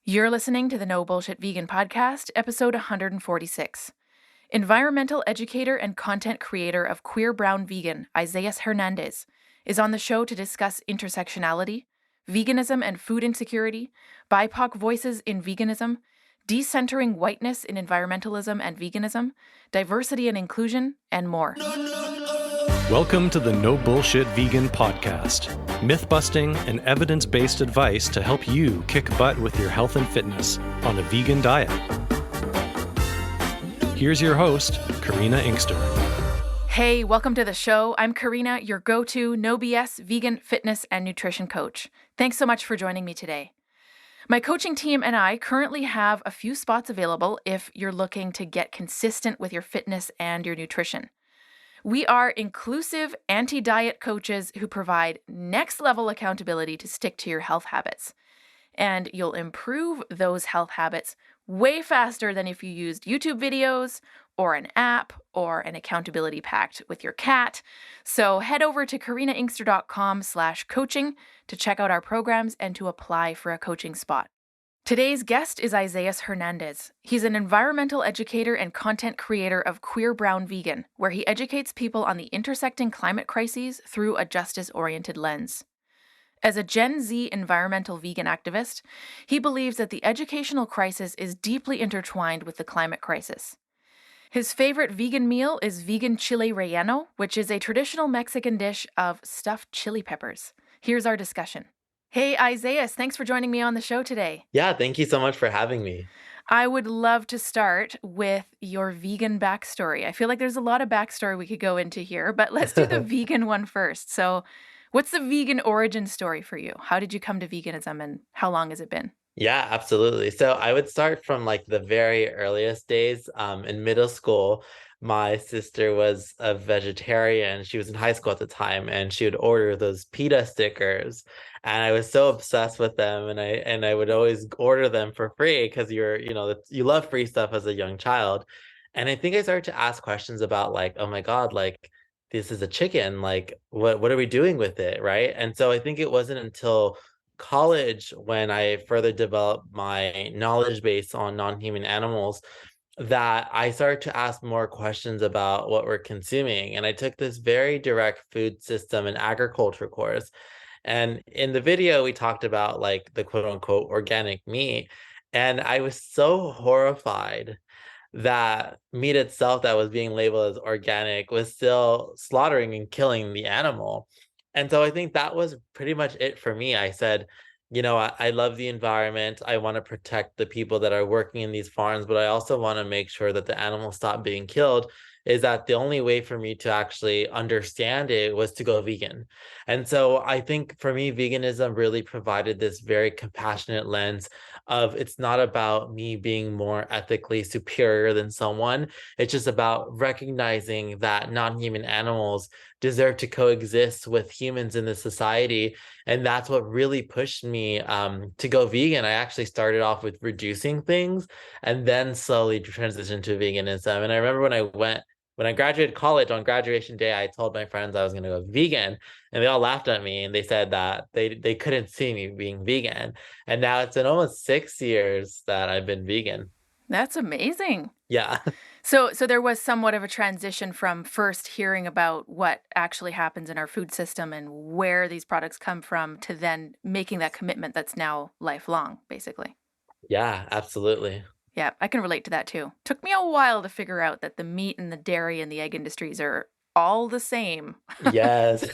You're listening to the No Bullshit Vegan Podcast, episode 146. Environmental educator and content creator of QueerBrownVegan, Isaias Hernandez, is on the show to discuss intersectionality, veganism and food insecurity, BIPOC voices in veganism, decentering whiteness in environmentalism and veganism, diversity and inclusion, and more. Welcome to the No Bullshit Vegan Podcast. Myth-busting and evidence-based advice to help you kick butt with your health and fitness on a vegan diet. Here's your host, Karina Inkster. Hey, welcome to the show. I'm Karina, your go-to no BS vegan fitness and nutrition coach. Thanks so much for joining me today. My coaching team and I currently have a few spots available if you're looking to get consistent with your fitness and your nutrition. We are inclusive anti-diet coaches who provide next-level accountability to stick to your health habits. And you'll improve those health habits way faster than if you used YouTube videos or an app or an accountability pact with your cat. So head over to karinainkster.com/coaching to check out our programs and to apply for a coaching spot. Today's guest is Isaias Hernandez. He's an environmental educator and content creator of QueerBrownVegan, where he educates people on the intersecting climate crises through a justice-oriented lens. As a Gen Z environmental vegan activist, he believes that the educational crisis is deeply intertwined with the climate crisis. His favorite vegan meal is vegan chile relleno, which is a traditional Mexican dish of stuffed chili peppers. Here's our discussion. Hey, Isaias, thanks for joining me on the show today. Yeah, thank you so much for having me. I would love to start with your vegan backstory. I feel like there's a lot of backstory we could go into here, but let's do the vegan one first. So what's the vegan origin story for you? How did you come to veganism and how long has it been? Yeah, absolutely. So I would start from like the very earliest days. In middle school, my sister was a vegetarian. She was in high school at the time, and she would order those PETA stickers. And I was so obsessed with them, and I would always order them for free because you love free stuff as a young child. And I think I started to ask questions about like, oh my God, like this is a chicken. Like what are we doing with it? Right. And so I think it wasn't until college when I further developed my knowledge base on non-human animals that I started to ask more questions about what we're consuming. And I took this very direct food system and agriculture course. And in the video, we talked about like the quote unquote organic meat. And I was so horrified that meat itself that was being labeled as organic was still slaughtering and killing the animal. And so I think that was pretty much it for me. I said, I love the environment. I want to protect the people that are working in these farms, but I also want to make sure that the animals stop being killed. Is that the only way for me to actually understand it was to go vegan. And so I think for me, veganism really provided this very compassionate lens of it's not about me being more ethically superior than someone. It's just about recognizing that non-human animals deserve to coexist with humans in this society. And that's what really pushed me to go vegan. I actually started off with reducing things and then slowly transitioned to veganism. And I remember when I graduated college on graduation day, I told my friends I was going to go vegan, and they all laughed at me and they said that they couldn't see me being vegan. And now it's been almost 6 years that I've been vegan. That's amazing. Yeah. So there was somewhat of a transition from first hearing about what actually happens in our food system and where these products come from to then making that commitment that's now lifelong, basically. Yeah, absolutely. Yeah, I can relate to that too. Took me a while to figure out that the meat and the dairy and the egg industries are all the same. Yes.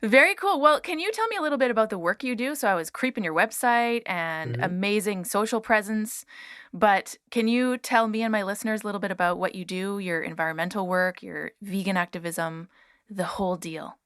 Very cool. Well, can you tell me a little bit about the work you do? So I was creeping your website and amazing social presence, but can you tell me and my listeners a little bit about what you do, your environmental work, your vegan activism, the whole deal?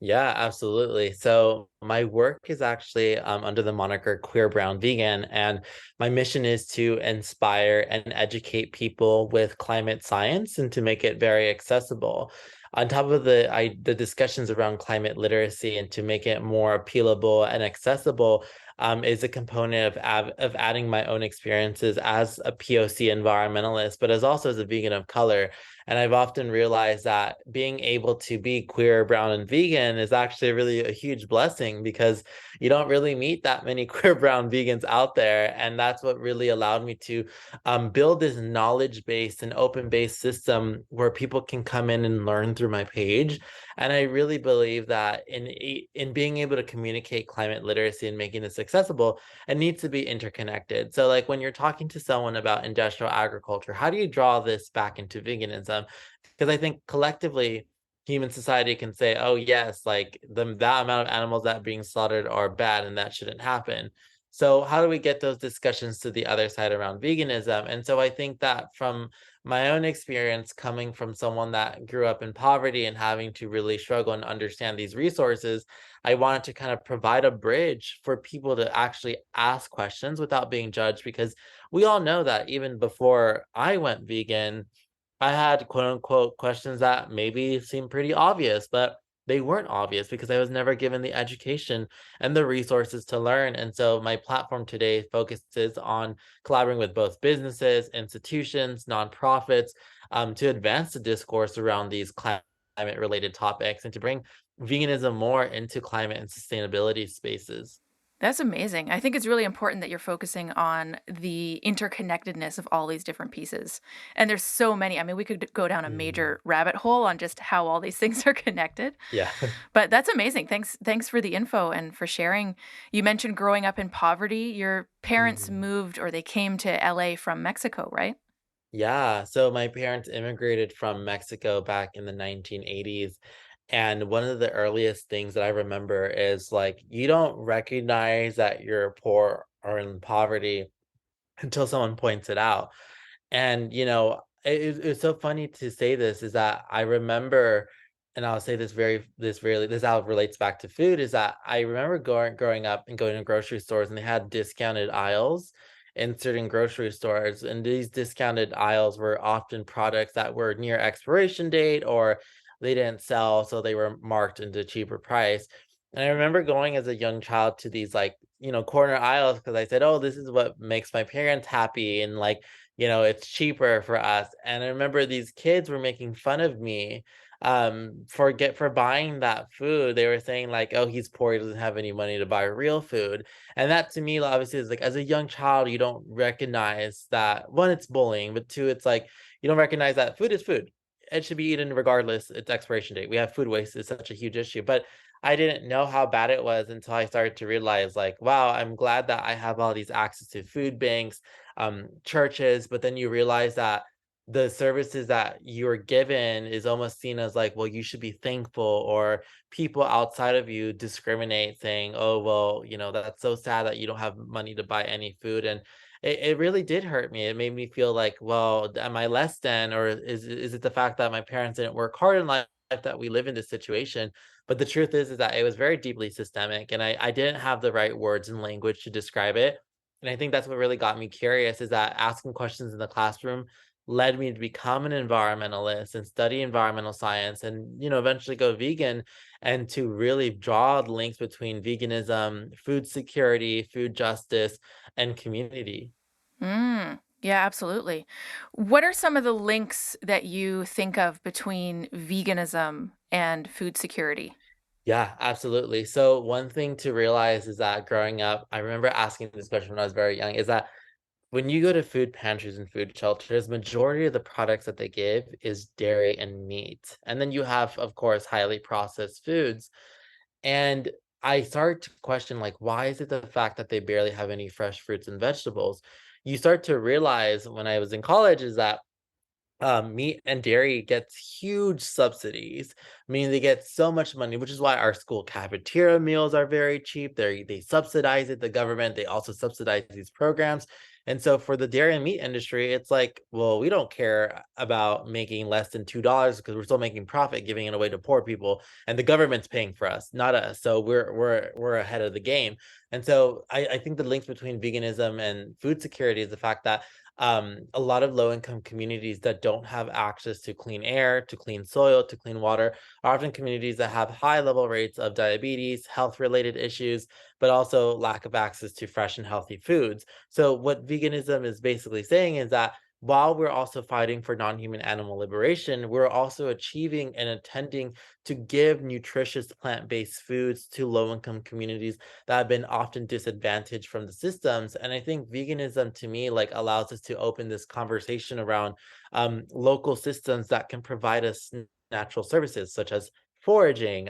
Yeah, absolutely. So my work is actually under the moniker QueerBrownVegan, and my mission is to inspire and educate people with climate science and to make it very accessible. On top of the discussions around climate literacy and to make it more appealable and accessible, is a component of adding my own experiences as a POC environmentalist, but as also as a vegan of color. And I've often realized that being able to be queer, brown, and vegan is actually really a huge blessing, because you don't really meet that many queer, brown vegans out there. And that's what really allowed me to build this knowledge-based and open-based system where people can come in and learn through my page. And I really believe that in being able to communicate climate literacy and making this accessible, it needs to be interconnected. So like when you're talking to someone about industrial agriculture, how do you draw this back into veganism? Because I think collectively human society can say, oh yes, like that amount of animals that are being slaughtered are bad and that shouldn't happen. So how do we get those discussions to the other side around veganism? And so I think that from my own experience, coming from someone that grew up in poverty and having to really struggle and understand these resources, I wanted to kind of provide a bridge for people to actually ask questions without being judged, because we all know that even before I went vegan, I had quote unquote questions that maybe seemed pretty obvious, but they weren't obvious because I was never given the education and the resources to learn. And so my platform today focuses on collaborating with both businesses, institutions, nonprofits, to advance the discourse around these climate related topics and to bring veganism more into climate and sustainability spaces. That's amazing. I think it's really important that you're focusing on the interconnectedness of all these different pieces. And there's so many. I mean, we could go down a Mhm. major rabbit hole on just how all these things are connected. Yeah. But that's amazing. Thanks for the info and for sharing. You mentioned growing up in poverty. Your parents Mhm. moved or they came to LA from Mexico, right? Yeah, so my parents immigrated from Mexico back in the 1980s. And one of the earliest things that I remember is like, you don't recognize that you're poor or in poverty until someone points it out. And, it's so funny to say this is that I remember, and I'll say this how it relates back to food, is that I remember growing up and going to grocery stores and they had discounted aisles in certain grocery stores. And these discounted aisles were often products that were near expiration date or they didn't sell, so they were marked into cheaper price. And I remember going as a young child to these like, corner aisles because I said, oh, this is what makes my parents happy. And like, it's cheaper for us. And I remember these kids were making fun of me for buying that food. They were saying like, oh, he's poor, he doesn't have any money to buy real food. And that to me obviously is like, as a young child, you don't recognize that, one, it's bullying, but two, it's like you don't recognize that food is food. It should be eaten regardless its expiration date. We have food waste is such a huge issue. But I didn't know how bad it was until I started to realize like, wow, I'm glad that I have all these access to food banks, churches, but then you realize that the services that you're given is almost seen as like, well, you should be thankful, or people outside of you discriminate saying, oh, well, that's so sad that you don't have money to buy any food. And it really did hurt me. It made me feel like, well, am I less than, or is it the fact that my parents didn't work hard in life that we live in this situation? But the truth is that it was very deeply systemic, and I didn't have the right words and language to describe it. And I think that's what really got me curious, is that asking questions in the classroom led me to become an environmentalist and study environmental science and, eventually go vegan, and to really draw the links between veganism, food security, food justice, and community. Yeah, absolutely. What are some of the links that you think of between veganism and food security? Yeah, absolutely. So one thing to realize is that growing up, I remember asking this question when I was very young, is that when you go to food pantries and food shelters, majority of the products that they give is dairy and meat. And then you have, of course, highly processed foods. And I start to question, like, why is it the fact that they barely have any fresh fruits and vegetables? You start to realize when I was in college is that meat and dairy gets huge subsidies. I mean, they get so much money, which is why our school cafeteria meals are very cheap. They subsidize it, the government. They also subsidize these programs. And so for the dairy and meat industry, it's like, well, we don't care about making less than $2 because we're still making profit, giving it away to poor people, and the government's paying for us, not us. So we're ahead of the game. And so I think the links between veganism and food security is the fact that a lot of low income communities that don't have access to clean air, to clean soil, to clean water are often communities that have high level rates of diabetes, health related issues, but also lack of access to fresh and healthy foods. So what veganism is basically saying is that while we're also fighting for non-human animal liberation, we're also achieving and attending to give nutritious plant-based foods to low-income communities that have been often disadvantaged from the systems. And I think veganism to me like allows us to open this conversation around local systems that can provide us natural services such as foraging,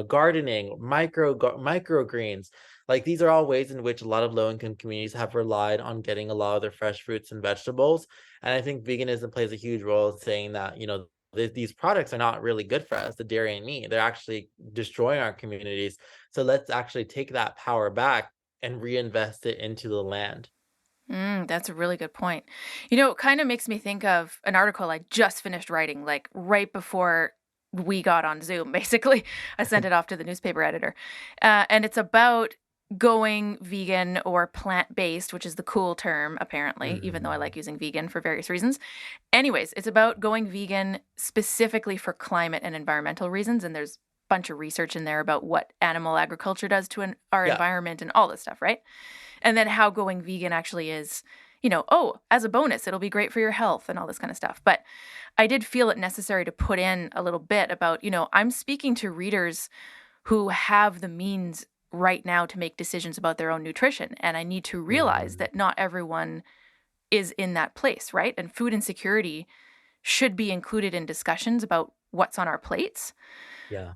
gardening, microgreens. Like these are all ways in which a lot of low-income communities have relied on getting a lot of their fresh fruits and vegetables. And I think veganism plays a huge role in saying that, these products are not really good for us, the dairy and meat. They're actually destroying our communities. So let's actually take that power back and reinvest it into the land. That's a really good point. It kind of makes me think of an article I just finished writing, like right before we got on Zoom, basically. I sent it off to the newspaper editor. And it's about going vegan or plant-based, which is the cool term, apparently, even though I like using vegan for various reasons. Anyways, it's about going vegan specifically for climate and environmental reasons. And there's a bunch of research in there about what animal agriculture does to our Yeah. environment and all this stuff, right? And then how going vegan actually is, as a bonus, it'll be great for your health and all this kind of stuff. But I did feel it necessary to put in a little bit about, I'm speaking to readers who have the means right now to make decisions about their own nutrition. And I need to realize Mhm. that not everyone is in that place, right? And food insecurity should be included in discussions about what's on our plates. Yeah.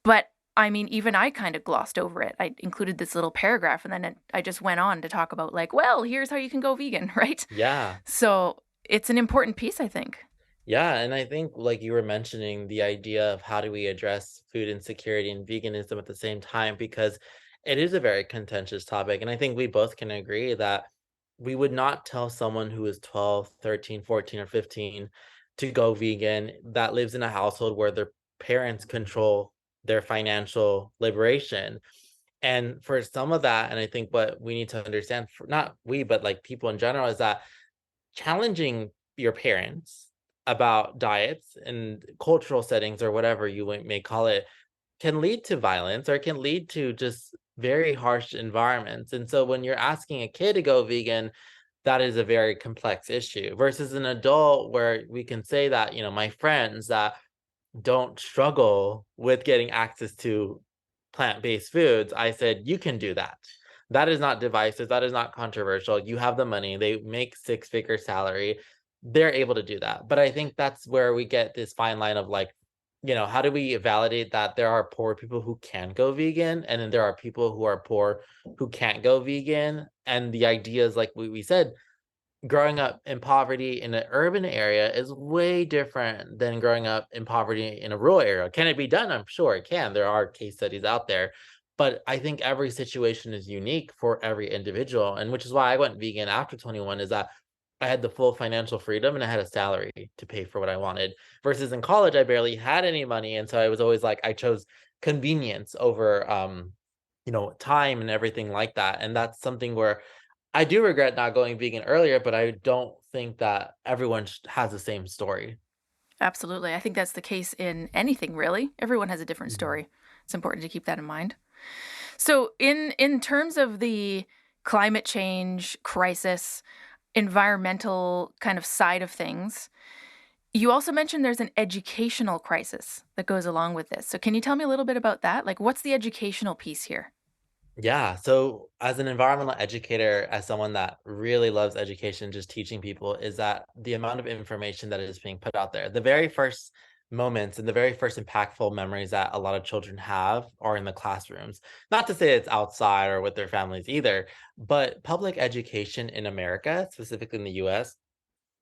But I mean, even I kind of glossed over it. I included this little paragraph and then I just went on to talk about, like, well, here's how you can go vegan, right? Yeah. So it's an important piece, I think. Yeah, and I think like you were mentioning the idea of how do we address food insecurity and veganism at the same time because it is a very contentious topic and I think we both can agree that we would not tell someone who is 12, 13, 14 or 15 to go vegan that lives in a household where their parents control their financial liberation. And for some of that, and I think what we need to understand, for, not we, but like people in general, is that challenging your parents about diets and cultural settings or whatever you may call it can lead to violence or can lead to just very harsh environments. And so when you're asking a kid to go vegan, that is a very complex issue versus an adult where we can say that, my friends that don't struggle with getting access to plant-based foods, I said, you can do that. That is not divisive. That is not controversial. You have the money. They make six-figure salary. They're able to do that. But I think that's where we get this fine line of like, how do we validate that there are poor people who can go vegan and then there are people who are poor who can't go vegan? And the idea is like we said, growing up in poverty in an urban area is way different than growing up in poverty in a rural area. Can it be done? I'm sure it can. There are case studies out there. But I think every situation is unique for every individual. And which is why I went vegan after 21 is that I had the full financial freedom and I had a salary to pay for what I wanted. Versus in college, I barely had any money. And so I was always like, I chose convenience over time and everything like that. And that's something where I do regret not going vegan earlier, but I don't think that everyone has the same story. Absolutely. I think that's the case in anything, really. Everyone has a different Mhm. story. It's important to keep that in mind. So in terms of the climate change crisis, environmental kind of side of things, you also mentioned there's an educational crisis that goes along with this. So can you tell me a little bit about that? Like, what's the educational piece here? Yeah. So, as an environmental educator, as someone that really loves education, just teaching people, is that the amount of information that is being put out there. The very first moments and the very first impactful memories that a lot of children have are in the classrooms. Not to say it's outside or with their families either, but public education in America, specifically in the US,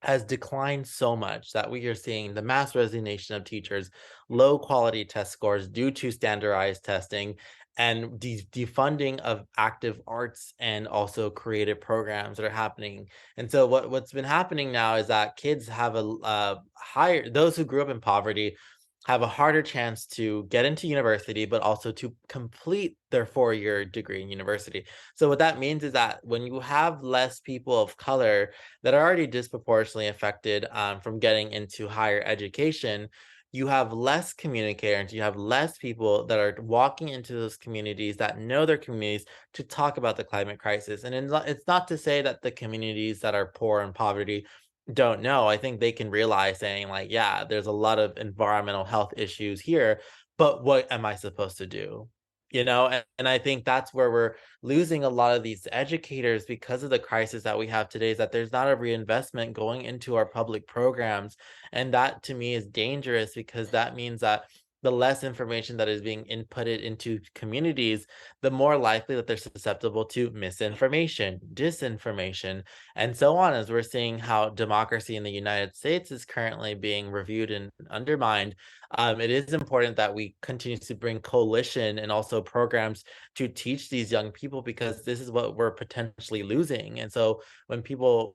has declined so much that we are seeing the mass resignation of teachers, low quality test scores due to standardized testing, and defunding of active arts and also creative programs that are happening. And so what's been happening now is that kids have a higher those who grew up in poverty have a harder chance to get into university, but also to complete their 4-year degree in university. So what that means is that when you have less people of color that are already disproportionately affected from getting into higher education, you have less communicators, you have less people that are walking into those communities that know their communities to talk about the climate crisis. And it's not to say that the communities that are poor and poverty don't know. I think they can realize saying like, yeah, there's a lot of environmental health issues here, but what am I supposed to do? And I think that's where we're losing a lot of these educators because of the crisis that we have today, is that there's not a reinvestment going into our public programs. And that to me is dangerous, because that means that the less information that is being inputted into communities, the more likely that they're susceptible to misinformation, disinformation, and so on. As we're seeing how democracy in the United States is currently being reviewed and undermined, it is important that we continue to bring coalition and also programs to teach these young people, because this is what we're potentially losing. And so when people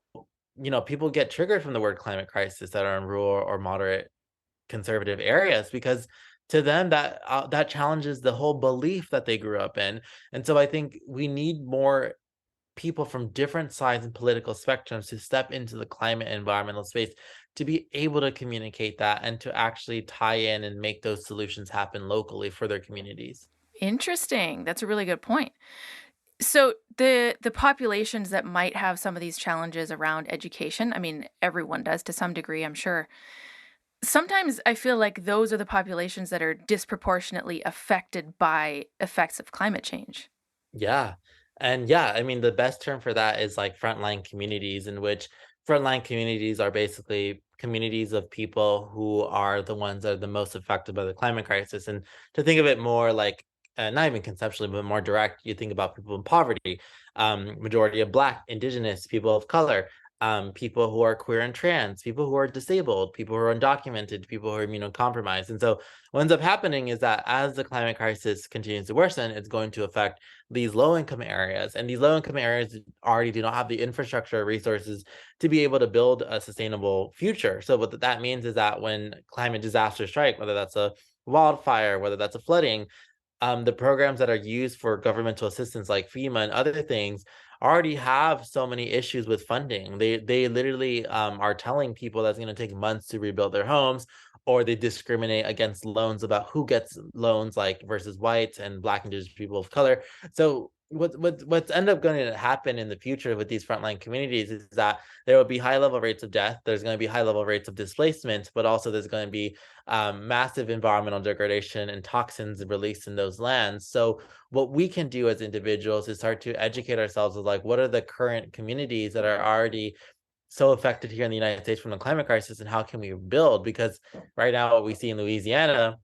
get triggered from the word climate crisis that are in rural or moderate conservative areas, because to them that challenges the whole belief that they grew up in. And so I think we need more people from different sides and political spectrums to step into the climate and environmental space to be able to communicate that and to actually tie in and make those solutions happen locally for their communities. Interesting. That's a really good point. So the populations that might have some of these challenges around education, I mean, everyone does to some degree, I'm sure. Sometimes I feel like those are the populations that are disproportionately affected by effects of climate change. Yeah. And yeah, I mean, the best term for that is like frontline communities, in which frontline communities are basically communities of people who are the ones that are the most affected by the climate crisis. And to think of it more like, not even conceptually, but more direct, you think about people in poverty, majority of Black, Indigenous, people of color, people who are queer and trans, people who are disabled, people who are undocumented, people who are immunocompromised. And so what ends up happening is that as the climate crisis continues to worsen, it's going to affect these low income areas. And these low income areas already do not have the infrastructure or resources to be able to build a sustainable future. So, what that means is that when climate disasters strike, whether that's a wildfire, whether that's a flooding, the programs that are used for governmental assistance like FEMA and other things already have so many issues with funding. They literally are telling people that's going to take months to rebuild their homes, or they discriminate against loans about who gets loans, like versus whites and Black, Indigenous people of color. So what's end up going to happen in the future with these frontline communities is that there will be high level rates of death. There's going to be high level rates of displacement, but also there's going to be massive environmental degradation and toxins released in those lands. So what we can do as individuals is start to educate ourselves of like, what are the current communities that are already so affected here in the United States from the climate crisis, and how can we build? Because right now what we see in Louisiana,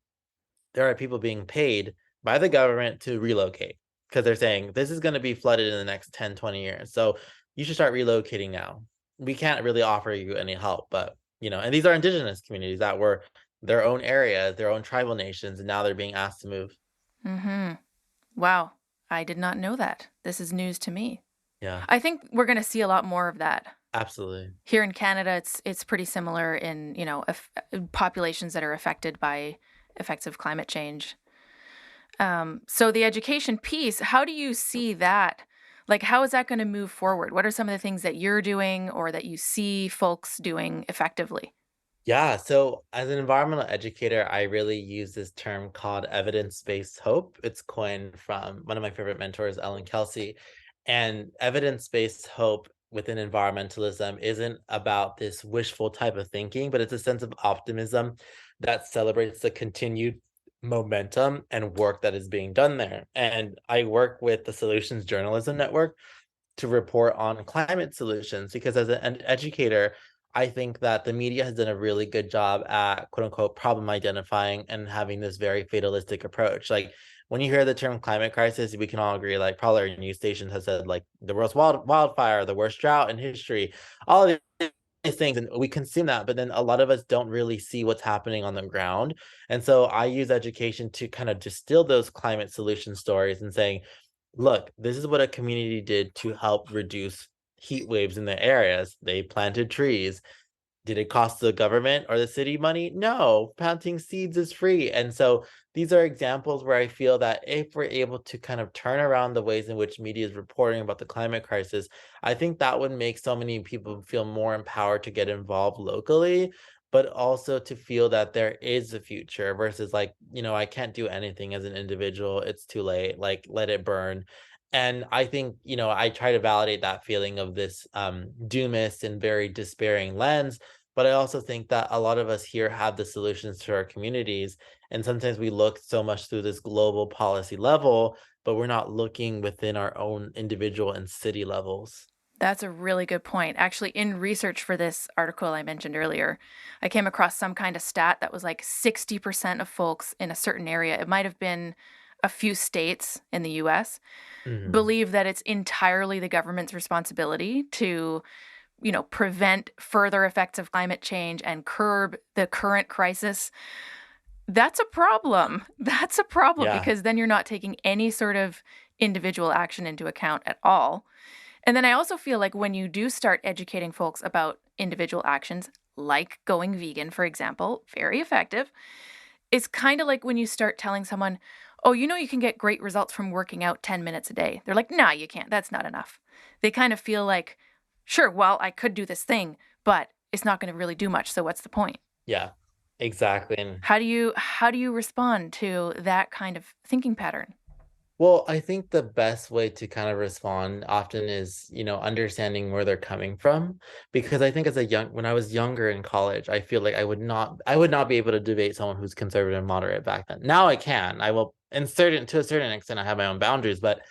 there are people being paid by the government to relocate, because they're saying this is going to be flooded in the next 10, 20 years. So you should start relocating now. We can't really offer you any help, but and these are indigenous communities that were their own areas, their own tribal nations, and now they're being asked to move. Mm-hmm. Wow. I did not know that. This is news to me. Yeah, I think we're going to see a lot more of that. absolutely. Here in Canada, it's pretty similar in, populations that are affected by effects of climate change. So the education piece, how do you see that? Like, how is that going to move forward? What are some of the things that you're doing or that you see folks doing effectively? Yeah, so as an environmental educator, I really use this term called evidence-based hope. It's coined from one of my favorite mentors, Ellen Kelsey. And evidence-based hope within environmentalism isn't about this wishful type of thinking, but it's a sense of optimism that celebrates the continued momentum and work that is being done there. And I work with the Solutions Journalism Network to report on climate solutions, because as an educator, I think that the media has done a really good job at quote unquote problem identifying and having this very fatalistic approach. Like when you hear the term climate crisis, we can all agree, like probably our news stations has said like the worst wildfire, the worst drought in history, all of these things, and we consume that, but then a lot of us don't really see what's happening on the ground. And so I use education to kind of distill those climate solution stories and saying, look, this is what a community did to help reduce heat waves in their areas. They planted trees. Did it cost the government or the city money? No, planting seeds is free. And so these are examples where I feel that if we're able to kind of turn around the ways in which media is reporting about the climate crisis, I think that would make so many people feel more empowered to get involved locally. but also to feel that there is a future versus like, I can't do anything as an individual. It's too late. Like, let it burn. And I think, I try to validate that feeling of this doomist and very despairing lens. But I also think that a lot of us here have the solutions to our communities. And sometimes we look so much through this global policy level, but we're not looking within our own individual and city levels. That's a really good point. Actually, in research for this article I mentioned earlier, I came across some kind of stat that was like 60% of folks in a certain area, it might have been a few states in the US, Hmm. believe that it's entirely the government's responsibility to, prevent further effects of climate change and curb the current crisis. That's a problem. That's a problem Yeah. because then you're not taking any sort of individual action into account at all. And then I also feel like when you do start educating folks about individual actions, like going vegan, for example, very effective, it's kind of like when you start telling someone, oh, you can get great results from working out 10 minutes a day. They're like, nah, you can't. That's not enough. They kind of feel like, sure, well, I could do this thing, but it's not going to really do much. So what's the point? Yeah, exactly. And How do you respond to that kind of thinking pattern? well, I think the best way to kind of respond often is, understanding where they're coming from. Because I think when I was younger in college, I feel like I would not be able to debate someone who's conservative and moderate back then. Now I can. I will to a certain extent, I have my own boundaries, but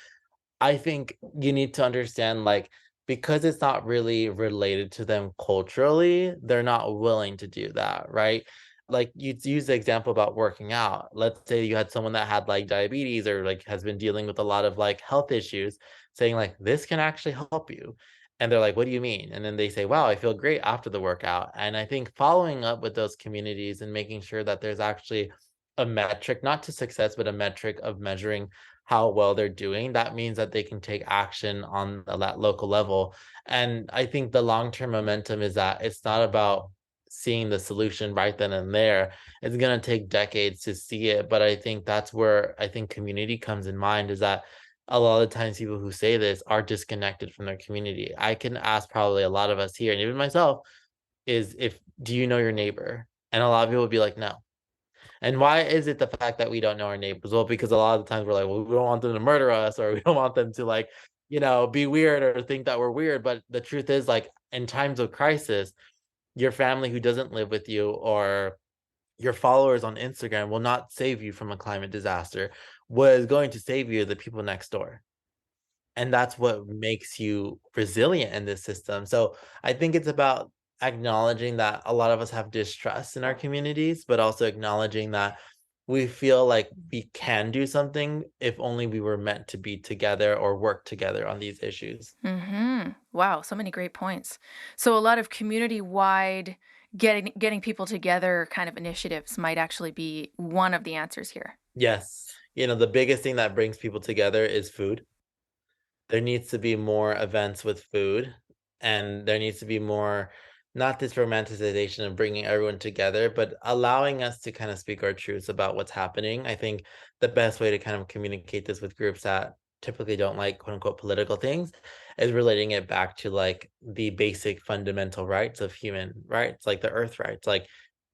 I think you need to understand, like, because it's not really related to them culturally, they're not willing to do that, right? Like, you use the example about working out. Let's say you had someone that had like diabetes or like has been dealing with a lot of like health issues, saying like, this can actually help you. And they're like, what do you mean? And then they say, wow, I feel great after the workout. And I think following up with those communities and making sure that there's actually a metric, not to success, but a metric of measuring how well they're doing, that means that they can take action on that local level. And I think the long-term momentum is that it's not about seeing the solution right then and there. It's going to take decades to see it. But I think that's where I think community comes in mind, is that a lot of times people who say this are disconnected from their community. I can ask probably a lot of us here, and even myself, is if do you know your neighbor? And a lot of people would be like, no. And why is it the fact that we don't know our neighbors? Well, because a lot of the times we're like, well, we don't want them to murder us, or we don't want them to like, be weird or think that we're weird. But the truth is, like, in times of crisis, your family who doesn't live with you or your followers on Instagram will not save you from a climate disaster. What is going to save you are the people next door. And that's what makes you resilient in this system. So I think it's about acknowledging that a lot of us have distrust in our communities, but also acknowledging that we feel like we can do something if only we were meant to be together or work together on these issues. Wow, so many great points. So a lot of community-wide getting people together kind of initiatives might actually be one of the answers here. Yes. The biggest thing that brings people together is food. There needs to be more events with food, and there needs to be more, not this romanticization of bringing everyone together, but allowing us to kind of speak our truths about what's happening. I think the best way to kind of communicate this with groups that typically don't like quote unquote political things is relating it back to like the basic fundamental rights of human rights, like the earth rights. Like,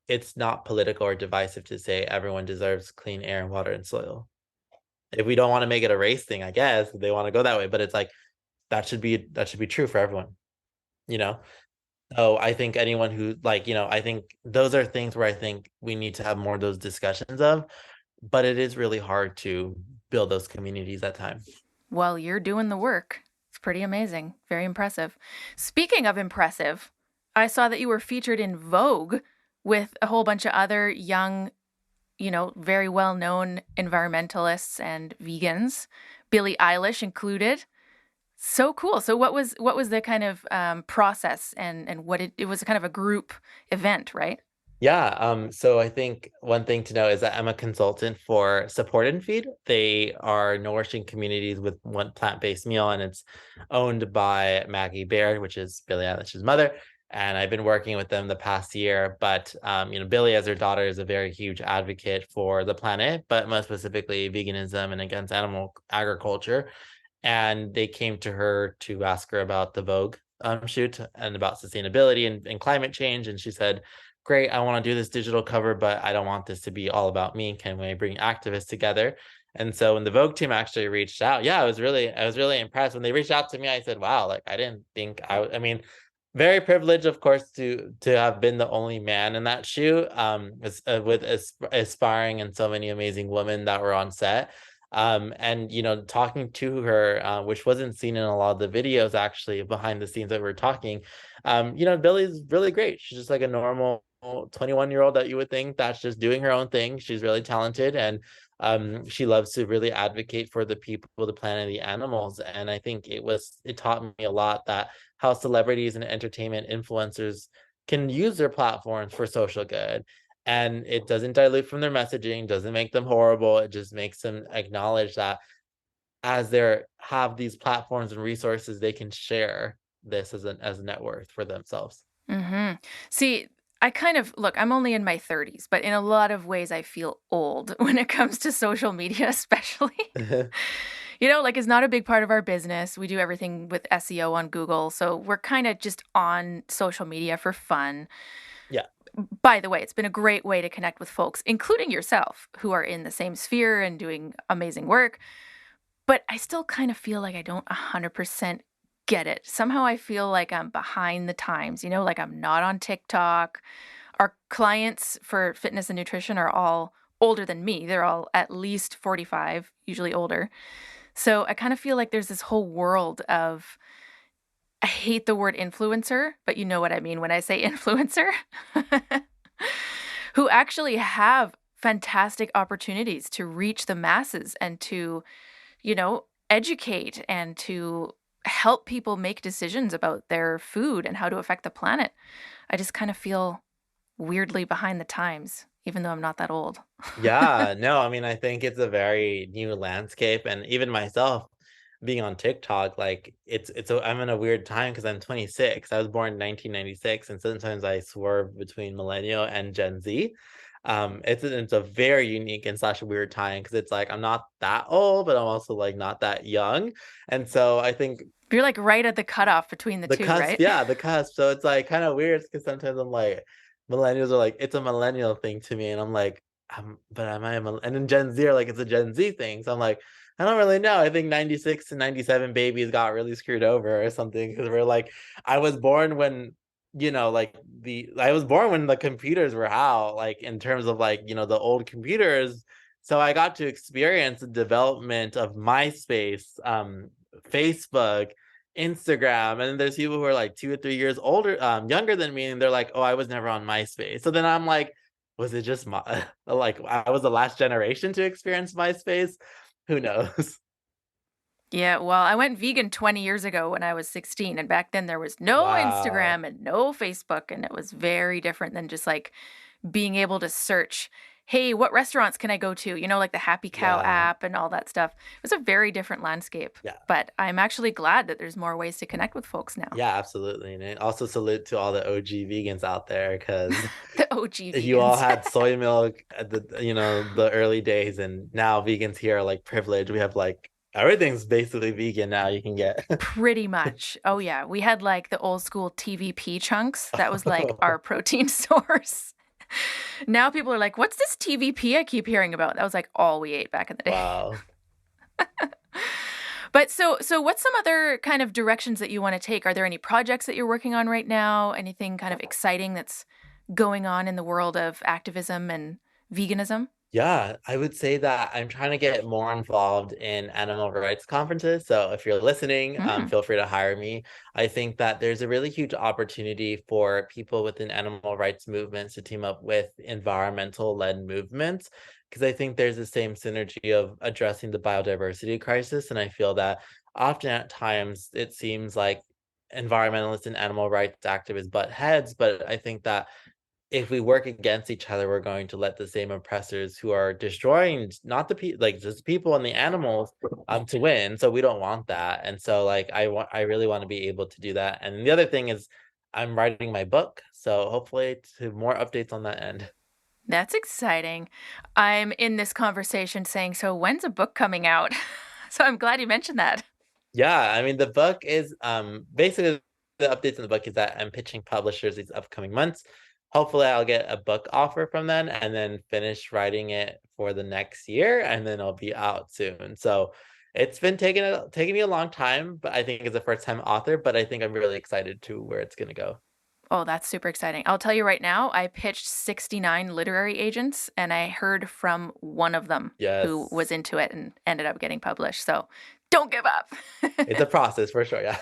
it's not political or divisive to say everyone deserves clean air and water and soil. If we don't want to make it a race thing, I guess they want to go that way, but it's like that should be true for everyone, you know? So I think anyone who like, I think those are things where I think we need to have more of those discussions of, but it is really hard to build those communities at times. Well, you're doing the work. It's pretty amazing. Very impressive. Speaking of impressive, I saw that you were featured in Vogue with a whole bunch of other young, very well-known environmentalists and vegans, Billie Eilish included. So cool. So what was the kind of process and what it was kind of a group event, right? Yeah, so I think one thing to know is that I'm a consultant for Support and Feed. They are nourishing communities with one plant-based meal, and it's owned by Maggie Baird, which is Billie Eilish's mother. And I've been working with them the past year. But Billie, as her daughter, is a very huge advocate for the planet, but most specifically veganism and against animal agriculture. And they came to her to ask her about the Vogue shoot and about sustainability and climate change. And she said, great, I want to do this digital cover, but I don't want this to be all about me. Can we bring activists together? And so when the Vogue team actually reached out, yeah, I was really impressed. When they reached out to me, I said, wow, like I didn't think I mean, very privileged, of course, to have been the only man in that shoot, with aspiring and so many amazing women that were on set. And talking to her, which wasn't seen in a lot of the videos actually behind the scenes that we're talking. Billy's really great. She's just like a normal 21-year-old that you would think that's just doing her own thing. She's really talented, and she loves to really advocate for the people, the planet, the animals. And I think it taught me a lot that how celebrities and entertainment influencers can use their platforms for social good. And it doesn't dilute from their messaging, doesn't make them horrible. It just makes them acknowledge that as they have these platforms and resources, they can share this as a net worth for themselves. Mm-hmm. See, I'm only in my 30s, but in a lot of ways I feel old when it comes to social media, especially. Like it's not a big part of our business. We do everything with SEO on Google. So we're kind of just on social media for fun. Yeah. By the way, it's been a great way to connect with folks, including yourself, who are in the same sphere and doing amazing work. But I still kind of feel like I don't 100% get it. Somehow I feel like I'm behind the times, like I'm not on TikTok. Our clients for fitness and nutrition are all older than me. They're all at least 45, usually older. So I kind of feel like there's this whole world of, I hate the word influencer, but you know what I mean when I say influencer, who actually have fantastic opportunities to reach the masses and to, educate and to help people make decisions about their food and how to affect the planet. I just kind of feel weirdly behind the times, even though I'm not that old. Yeah, no, I mean, I think it's a very new landscape, and even myself being on TikTok, like I'm in a weird time because I'm 26. I was born in 1996, and sometimes I swerve between millennial and Gen Z. It's a very unique and slash weird time because it's like I'm not that old, but I'm also like not that young, and so I think You're like right at the cutoff between the two, cusp, right? yeah, the cusp. So it's like kind of weird because sometimes I'm like, millennials are like, it's a millennial thing to me, and I'm like, but am I and then Gen Z are like, it's a Gen Z thing. So I'm like, I don't really know. I think 96 and 97 babies got really screwed over or something because we're like, I was born when I was born when the computers were out, like in terms of like the old computers. So I got to experience the development of MySpace, Facebook, Instagram, and then there's people who are like 2 or 3 years older, younger than me, and they're like, "Oh, I was never on MySpace." So then I'm like, was it just my like I was the last generation to experience MySpace? Who knows? Yeah, well, I went vegan 20 years ago when I was 16, and back then there was no Wow. Instagram and no Facebook, and it was very different than just like being able to search, hey, what restaurants can I go to? Like the Happy Cow Yeah. app and all that stuff. It was a very different landscape. Yeah. But I'm actually glad that there's more ways to connect with folks now. Yeah, absolutely. And also salute to all the OG vegans out there because The OG you all vegans. had soy milk at the early days, and now vegans here are like privileged. We have like everything's basically vegan now you can get. Pretty much. Oh, yeah. We had like the old school TVP chunks. That was like our protein source. Now people are like, what's this TVP I keep hearing about? That was like all we ate back in the day. Wow. But so what's some other kind of directions that you want to take? Are there any projects that you're working on right now? Anything kind of exciting that's going on in the world of activism and veganism? Yeah, I would say that I'm trying to get more involved in animal rights conferences. So if you're listening, Mm. feel free to hire me. I think that there's a really huge opportunity for people within animal rights movements to team up with environmental-led movements, because I think there's the same synergy of addressing the biodiversity crisis. And I feel that often at times it seems like environmentalists and animal rights activists butt heads, but I think that if we work against each other, we're going to let the same oppressors who are destroying not the people, like just people and the animals, to win. So we don't want that. And so like I really want to be able to do that. And the other thing is I'm writing my book. So hopefully to more updates on that end. That's exciting. I'm in this conversation saying, so when's a book coming out? So I'm glad you mentioned that. Yeah, I mean the book is basically the updates in the book is that I'm pitching publishers these upcoming months. hopefully I'll get a book offer from them and then finish writing it for the next year, and then I'll be out soon. So it's been taking me a long time, but I think as a first time author, but I think I'm really excited to where it's gonna go. Oh, that's super exciting. I'll tell you right now, I pitched 69 literary agents and I heard from one of them who was Yes. into it and ended up getting published. So don't give up. It's a process for sure. Yeah.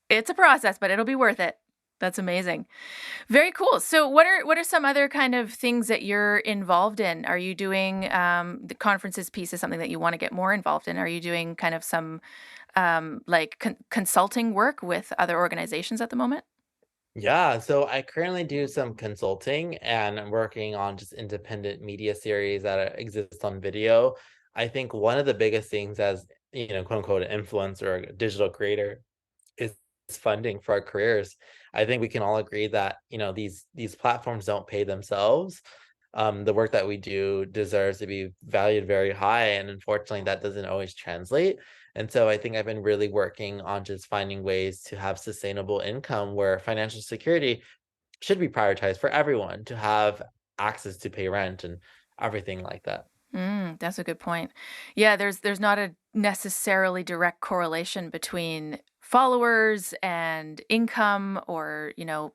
It's a process, but it'll be worth it. That's amazing. Very cool. So what are some other kind of things that you're involved in? Are you doing the conferences piece is something that you want to get more involved in? Are you doing kind of some consulting work with other organizations at the moment? Yeah, so I currently do some consulting and I'm working on just independent media series that exist on video. I think one of the biggest things as, quote unquote, an influencer or a digital creator is funding for our careers. I think we can all agree that, these platforms don't pay themselves. The work that we do deserves to be valued very high, and unfortunately, that doesn't always translate. And so I think I've been really working on just finding ways to have sustainable income where financial security should be prioritized for everyone to have access to pay rent and everything like that. That's a good point. Yeah, there's not a necessarily direct correlation between followers and income or,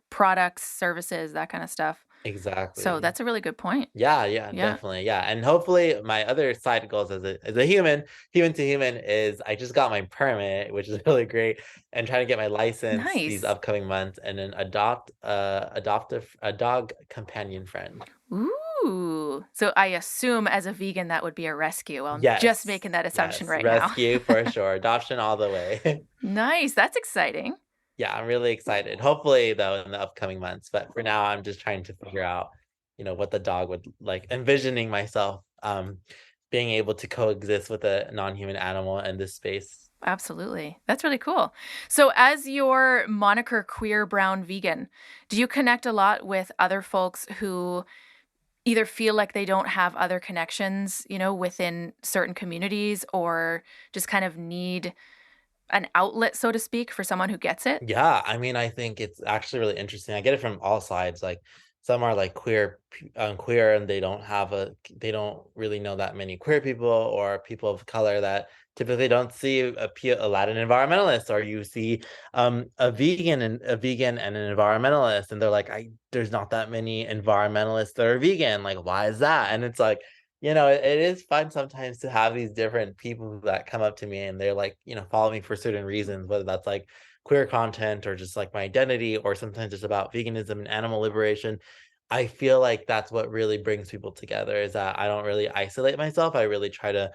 products, services, that kind of stuff. So Exactly. that's a really good point. Yeah, yeah, Yeah. definitely. Yeah. And hopefully my other side goals as a human to human is I just got my permit, which is really great, and trying to get my license these Nice. upcoming months and then adopt a dog companion friend. Ooh. So I assume as a vegan that would be a rescue. I'm just Yes. making that assumption Yes. right now. Rescue for sure. Adoption all the way. Nice. That's exciting. Yeah, I'm really excited. Hopefully, though, in the upcoming months. But for now, I'm just trying to figure out, what the dog would like, envisioning myself being able to coexist with a non-human animal in this space. Absolutely. That's really cool. So, as your moniker queer brown vegan, do you connect a lot with other folks who either feel like they don't have other connections, within certain communities or just kind of need an outlet, so to speak, for someone who gets it? Yeah, I mean, I think it's actually really interesting. I get it from all sides. Like some are like queer, and they don't really know that many queer people or people of color that typically don't see a Latin environmentalist, or you see a vegan and an environmentalist, and they're like, there's not that many environmentalists that are vegan. Like, why is that? And it's like, it is fun sometimes to have these different people that come up to me and they're like, follow me for certain reasons, whether that's like queer content or just like my identity, or sometimes just about veganism and animal liberation. I feel like that's what really brings people together is that I don't really isolate myself. I really try to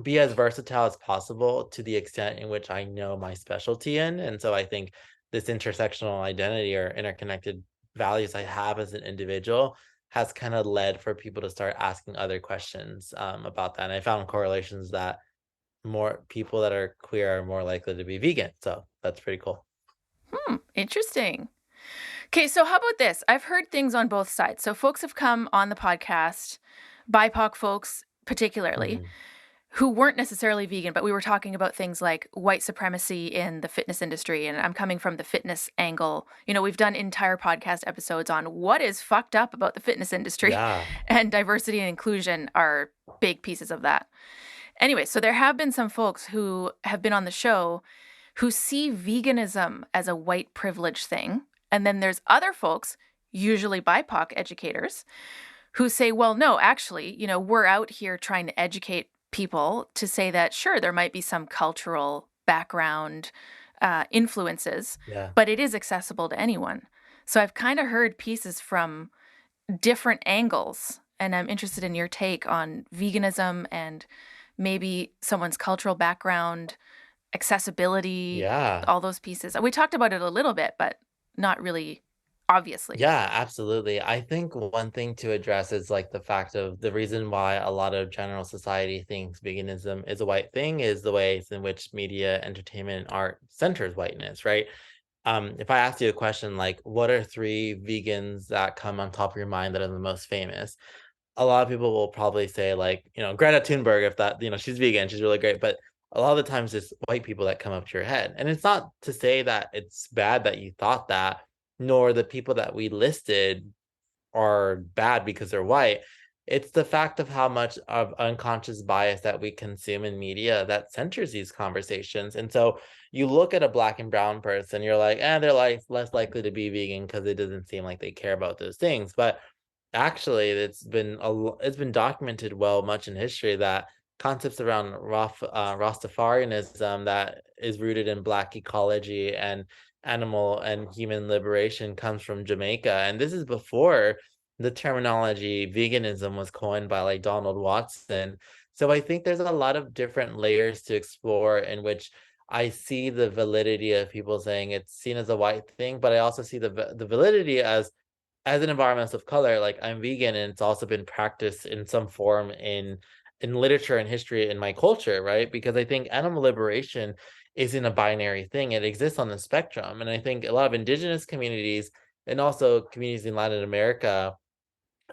be as versatile as possible to the extent in which I know my specialty in. And so I think this intersectional identity or interconnected values I have as an individual has kind of led for people to start asking other questions about that. And I found correlations that more people that are queer are more likely to be vegan. So that's pretty cool. Interesting. Okay, so how about this? I've heard things on both sides. So folks have come on the podcast, BIPOC folks particularly, Mhm. who weren't necessarily vegan, but we were talking about things like white supremacy in the fitness industry. And I'm coming from the fitness angle. We've done entire podcast episodes on what is fucked up about the fitness industry, Yeah. and diversity and inclusion are big pieces of that. Anyway, so there have been some folks who have been on the show who see veganism as a white privilege thing. And then there's other folks, usually BIPOC educators, who say, well, no, actually, we're out here trying to educate people to say that, sure, there might be some cultural background influences, Yeah. but it is accessible to anyone. So I've kind of heard pieces from different angles, and I'm interested in your take on veganism and maybe someone's cultural background, accessibility, Yeah. all those pieces. We talked about it a little bit, but not really obviously. Yeah, absolutely. I think one thing to address is like the fact of the reason why a lot of general society thinks veganism is a white thing is the ways in which media, entertainment, and art centers whiteness, right? If I asked you a question like, what are three vegans that come on top of your mind that are the most famous? A lot of people will probably say like, Greta Thunberg, if that, she's vegan, she's really great. But a lot of the times it's white people that come up to your head. And it's not to say that it's bad that you thought that, nor the people that we listed are bad because they're white. It's the fact of how much of unconscious bias that we consume in media that centers these conversations. And so you look at a black and brown person, you're like, they're like less likely to be vegan because it doesn't seem like they care about those things. But actually, it's been documented well much in history that concepts around Rastafarianism that is rooted in Black ecology and animal and human liberation comes from Jamaica. And this is before the terminology veganism was coined by like Donald Watson. So I think there's a lot of different layers to explore in which I see the validity of people saying it's seen as a white thing, but I also see the validity as an environmentalist of color. Like, I'm vegan, and it's also been practiced in some form in literature and history in my culture, right? Because I think animal liberation isn't a binary thing. It exists on the spectrum. And I think a lot of indigenous communities and also communities in Latin America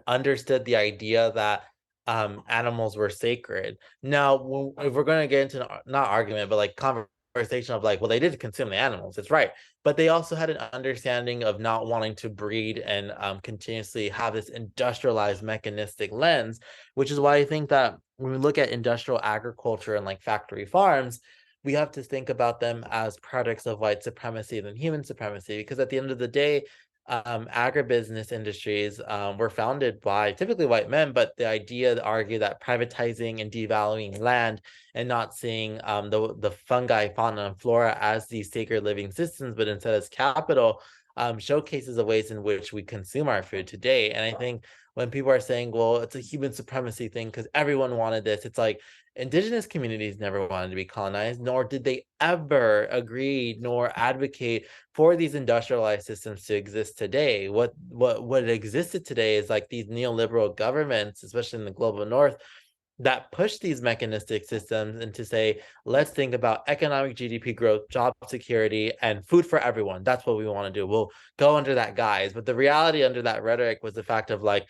understood the idea that animals were sacred. Now, if we're going to get into not argument, but like conversation of like, well, they did consume the animals. It's right, but they also had an understanding of not wanting to breed and continuously have this industrialized mechanistic lens, which is why I think that when we look at industrial agriculture and like factory farms, we have to think about them as products of white supremacy than human supremacy, because at the end of the day, agribusiness industries were founded by typically white men, but the idea to argue that privatizing and devaluing land and not seeing the fungi, fauna, and flora as these sacred living systems, but instead as capital, showcases the ways in which we consume our food today. And I think when people are saying, well, it's a human supremacy thing because everyone wanted this, it's like, indigenous communities never wanted to be colonized, nor did they ever agree nor advocate for these industrialized systems to exist today. What existed today is like these neoliberal governments, especially in the global north, that push these mechanistic systems and to say, let's think about economic GDP growth, job security, and food for everyone. That's what we want to do. We'll go under that guise. But the reality under that rhetoric was the fact of like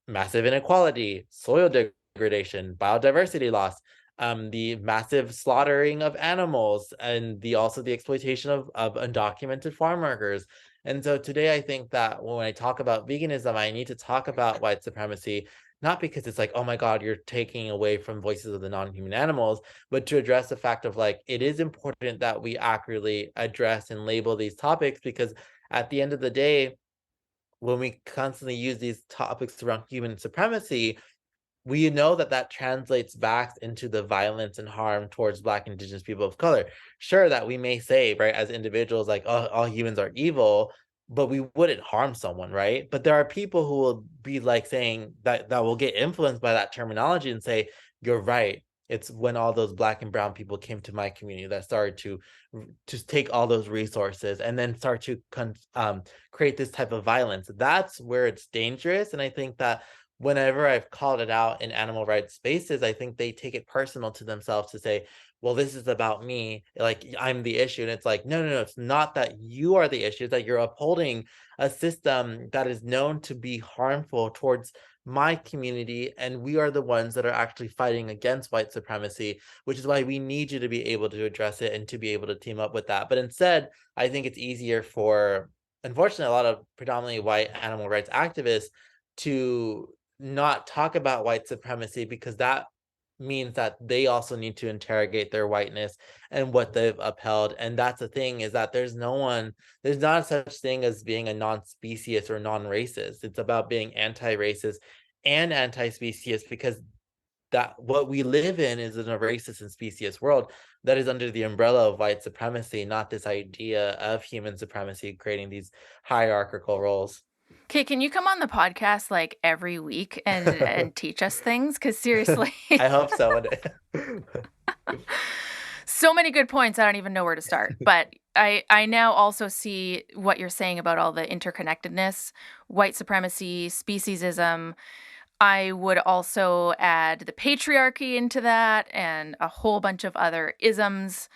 massive inequality, soil degradation, biodiversity loss, the massive slaughtering of animals, and the exploitation of undocumented farm workers. And so today I think that when I talk about veganism, I need to talk about white supremacy, not because it's like, oh my God, you're taking away from voices of the non-human animals, but to address the fact of like, it is important that we accurately address and label these topics, because at the end of the day, when we constantly use these topics around human supremacy, we know that that translates back into the violence and harm towards Black and Indigenous people of color. Sure, that we may say, right, as individuals, like, oh, all humans are evil, but we wouldn't harm someone, right? But there are people who will be like saying that will get influenced by that terminology and say, you're right. It's when all those Black and brown people came to my community that started to just take all those resources and then start to create this type of violence. That's where it's dangerous. And I think that whenever I've called it out in animal rights spaces, I think they take it personal to themselves to say, well, this is about me, like I'm the issue. And it's like, no, it's not that you are the issue, it's that you're upholding a system that is known to be harmful towards my community, and we are the ones that are actually fighting against white supremacy, which is why we need you to be able to address it and to be able to team up with that. But instead, I think it's easier for, unfortunately, a lot of predominantly white animal rights activists to not talk about white supremacy, because that means that they also need to interrogate their whiteness and what they've upheld. And that's the thing, is that there's not such thing as being a non-specious or non-racist. It's about being anti-racist and anti-specious, because that what we live in is in a racist and specious world that is under the umbrella of white supremacy, not this idea of human supremacy creating these hierarchical roles. Okay, can you come on the podcast like every week and teach us things? Because seriously, I hope so. so many good points. I don't even know where to start. But I now also see what you're saying about all the interconnectedness, white supremacy, speciesism. I would also add the patriarchy into that and a whole bunch of other isms.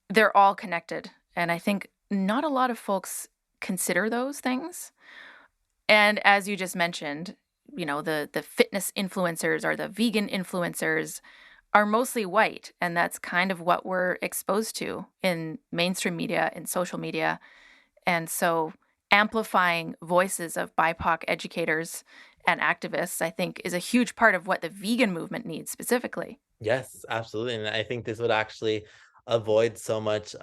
They're all connected. And I think not a lot of folks consider those things. And as you just mentioned, you know, the fitness influencers or the vegan influencers are mostly white. And that's kind of what we're exposed to in mainstream media and social media. And so amplifying voices of BIPOC educators and activists, I think, is a huge part of what the vegan movement needs specifically. Yes, absolutely. And I think this would actually avoid so much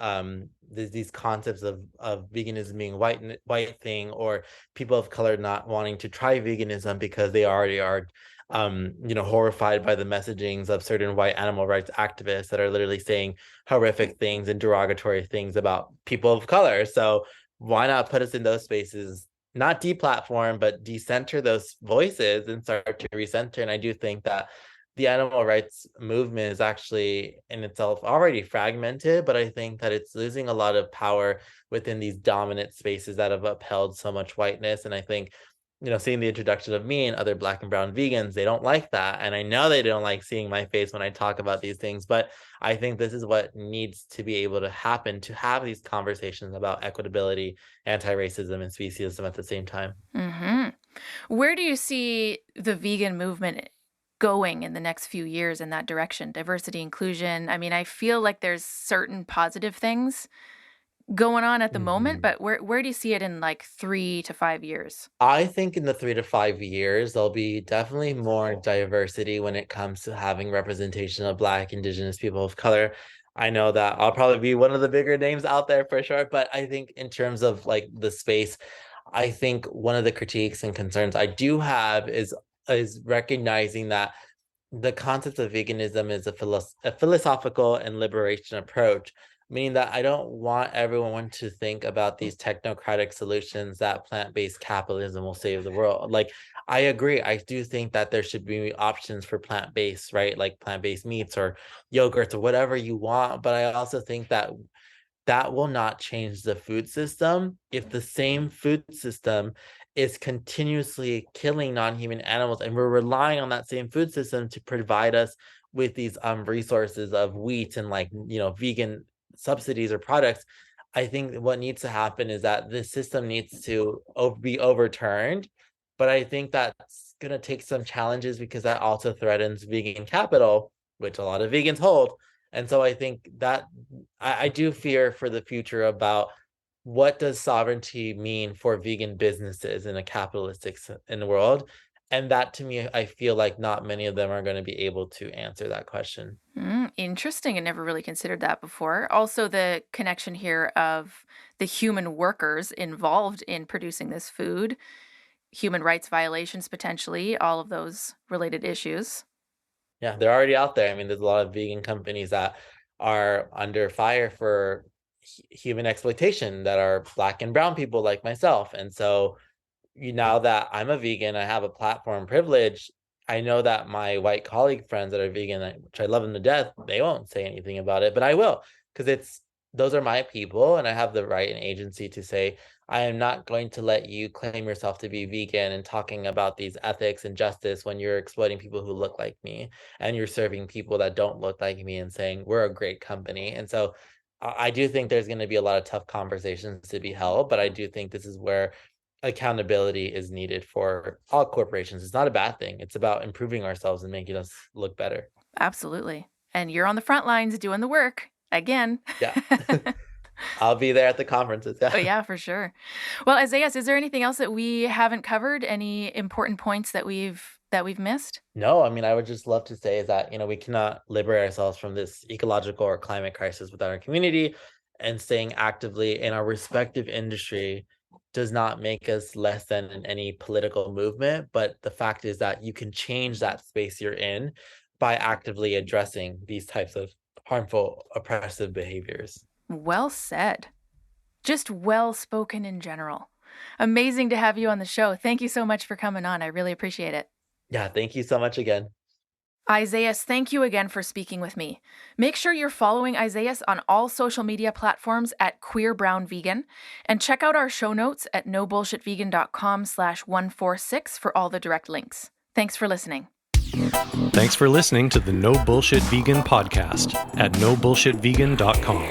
these concepts of veganism being white thing, or people of color not wanting to try veganism because they already are horrified by the messagings of certain white animal rights activists that are literally saying horrific things and derogatory things about people of color. So why not put us in those spaces, not deplatform, but decenter those voices and start to recenter? And I do think that the animal rights movement is actually in itself already fragmented, but I think that it's losing a lot of power within these dominant spaces that have upheld so much whiteness. And I think, seeing the introduction of me and other Black and brown vegans, they don't like that. And I know they don't like seeing my face when I talk about these things, but I think this is what needs to be able to happen, to have these conversations about equitability, anti-racism, and speciesism at the same time. Mm-hmm. Where do you see the vegan movement going in the next few years in that direction? Diversity, inclusion. I mean, I feel like there's certain positive things going on at the moment, but where do you see it in like 3 to 5 years? I think in the 3 to 5 years, there'll be definitely more diversity when it comes to having representation of Black, Indigenous people of color. I know that I'll probably be one of the bigger names out there for sure, but I think in terms of like the space, I think one of the critiques and concerns I do have is recognizing that the concept of veganism is a philosophical and liberation approach, meaning that I don't want everyone to think about these technocratic solutions that plant-based capitalism will save the world. Like, I agree. I do think that there should be options for plant-based, right? Like plant-based meats or yogurts or whatever you want. But I also think that that will not change the food system if the same food system is continuously killing non-human animals, and we're relying on that same food system to provide us with these resources of wheat and vegan subsidies or products. I think what needs to happen is that this system needs to be overturned, but I think that's going to take some challenges because that also threatens vegan capital, which a lot of vegans hold. And so I think that I do fear for the future about what does sovereignty mean for vegan businesses in a capitalistic in the world. And that, to me, I feel like not many of them are going to be able to answer that question. Interesting. I never really considered that before. Also, the connection here of the human workers involved in producing this food, human rights violations potentially, all of those related issues. Yeah, they're already out there. I mean, there's a lot of vegan companies that are under fire for human exploitation that are Black and brown people like myself. And so now that I'm a vegan, I have a platform privilege. I know that my white colleague friends that are vegan, which I love them to death, they won't say anything about it, but I will, because those are my people, and I have the right and agency to say, I am not going to let you claim yourself to be vegan and talking about these ethics and justice when you're exploiting people who look like me, and you're serving people that don't look like me and saying we're a great company. And so I do think there's going to be a lot of tough conversations to be held, but I do think this is where accountability is needed for all corporations. It's not a bad thing. It's about improving ourselves and making us look better. Absolutely. And you're on the front lines doing the work again. Yeah. I'll be there at the conferences. Yeah. Oh, yeah, for sure. Well, Isaias, is there anything else that we haven't covered? Any important points that we've missed? No, I mean, I would just love to say is that, we cannot liberate ourselves from this ecological or climate crisis without our community, and staying actively in our respective industry does not make us less than in any political movement. But the fact is that you can change that space you're in by actively addressing these types of harmful, oppressive behaviors. Well said. Just well spoken in general. Amazing to have you on the show. Thank you so much for coming on. I really appreciate it. Yeah, thank you so much again. Isaias, thank you again for speaking with me. Make sure you're following Isaias on all social media platforms at QueerBrownVegan, and check out our show notes at nobullshitvegan.com/146 for all the direct links. Thanks for listening. Thanks for listening to the No Bullshit Vegan podcast at nobullshitvegan.com.